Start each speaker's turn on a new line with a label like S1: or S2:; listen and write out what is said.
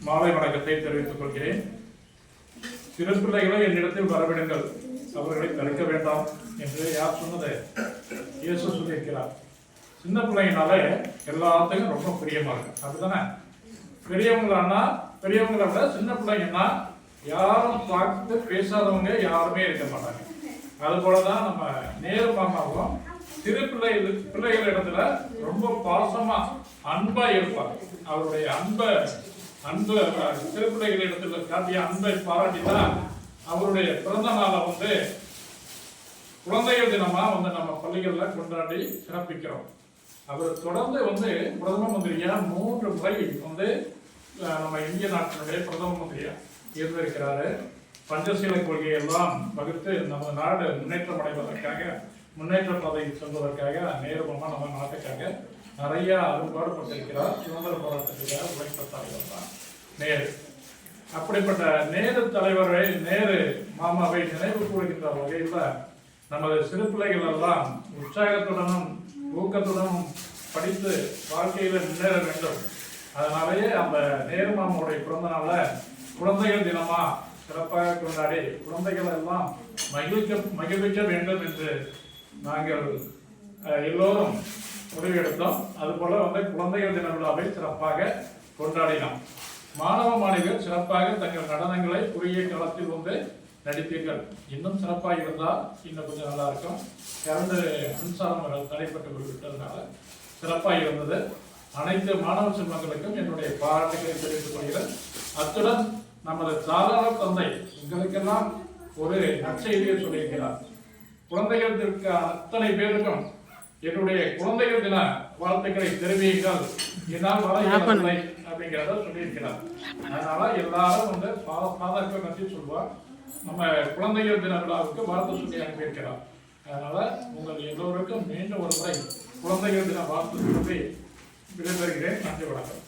S1: மாலை வணக்கத்தை தெரிவித்துக் கொள்கிறேன். சிறு பிள்ளைகளை என்னிடத்தில் வரவிடுங்கள், அவர்களை தடுக்க வேண்டாம் என்று யார் சொன்னது? இயேசு சொல்லியிருக்கிறார். சின்ன பிள்ளைங்கனாலே எல்லாத்தையும் ரொம்ப பிரியமா இருக்கு, அப்படிதானே? பெரியவங்களை விட சின்ன பிள்ளைங்கன்னா யாரும் பார்த்து பேசாதவங்க யாருமே இருக்க மாட்டாங்க. அது போலதான் நம்ம நேரு மாமாவும் சிறு பிள்ளைகள் இடத்துல ரொம்ப பாசமா அன்பா இருப்பார். அவருடைய அன்பு சிறு பிள்ளைகள் இடத்துல காட்டிய அன்பை பாராட்டிதான் அவருடைய பிறந்த நாளை குழந்தைகள் தினமா நம்ம பள்ளிகள்ல கொண்டாடி சிறப்பிக்கிறோம். அவர் தொடர்ந்து பிரதம மந்திரியா 3 முறை நம்ம இந்திய நாட்டினுடைய பிரதம மந்திரியா இருந்திருக்கிறாரு. பஞ்சசீல கொள்கையெல்லாம் வகுத்து நம்ம நாடு முன்னேற்றம் அடைவதற்காக, முன்னேற்ற பாதையில் செல்வதற்காக நேருமா நம்ம நாட்டுக்காக நிறைய அரும்பாடுபட்டிருக்கிறார். சுதந்திர போராட்டத்துக்காக உழைத்த தலைவர் தான் நேரு. அப்படிப்பட்ட நேரு தலைவரை, நேரு மாமாவை நினைவு கூறுகின்ற வகையில் நமது சிறு பிள்ளைகள் எல்லாம் உற்சாகத்துடனும் ஊக்கத்துடனும் படித்து வாழ்க்கையில முன்னேற வேண்டும். அதனாலேயே அந்த நேரு மாமாவுடைய பிறந்த நாள குழந்தைகள் தினமா சிறப்பாக கொண்டாடி குழந்தைகள் எல்லாம் மகிழ்விக்க வேண்டும் என்று நாங்கள் எல்லோரும் முடிவெடுத்தோம். அதுபோல குழந்தைகள் தின விழாவை சிறப்பாக கொண்டாடினோம். மாணவ மாணவிகள் சிறப்பாக தங்கள் நடனங்களை குறுகிய காலத்தில் நடித்தீர்கள். இன்னும் சிறப்பாக இருந்தால் இன்னும் கொஞ்சம் நல்லா இருக்கும். கரண்டு மின்சாரம் தடைப்பட்டு விட்டதுனால சிறப்பாக இருந்தது. அனைத்து மாணவ செல்வங்களுக்கும் என்னுடைய பாராட்டுகளை தெரிவித்துக் கொள்கிறேன். அத்துடன் நமது சாதாரண தந்தை உங்களுக்கெல்லாம் ஒரு நற்செய்தியை சொல்லியிருக்கிறார். குழந்தைகளுக்கு அத்தனை பேருக்கும் என்னுடைய குழந்தைகள் தின வாழ்த்துக்களை தெரிவியுங்கள், என்னால் வர இயலவில்லை அப்படிங்கிறத சொல்லியிருக்கிறார். அதனால எல்லாரும் பாதாக்க நன்றி சொல்வார். நம்ம குழந்தைகள் தின விழாவுக்கு வாழ்த்து சொல்லி அனுப்பியிருக்கிறார். அதனால உங்கள் எல்லோருக்கும் மீண்டும் ஒரு முறை குழந்தைகள் தின வாழ்த்து சொல்லி விடைபெறுகிறேன். நன்றி, வணக்கம்.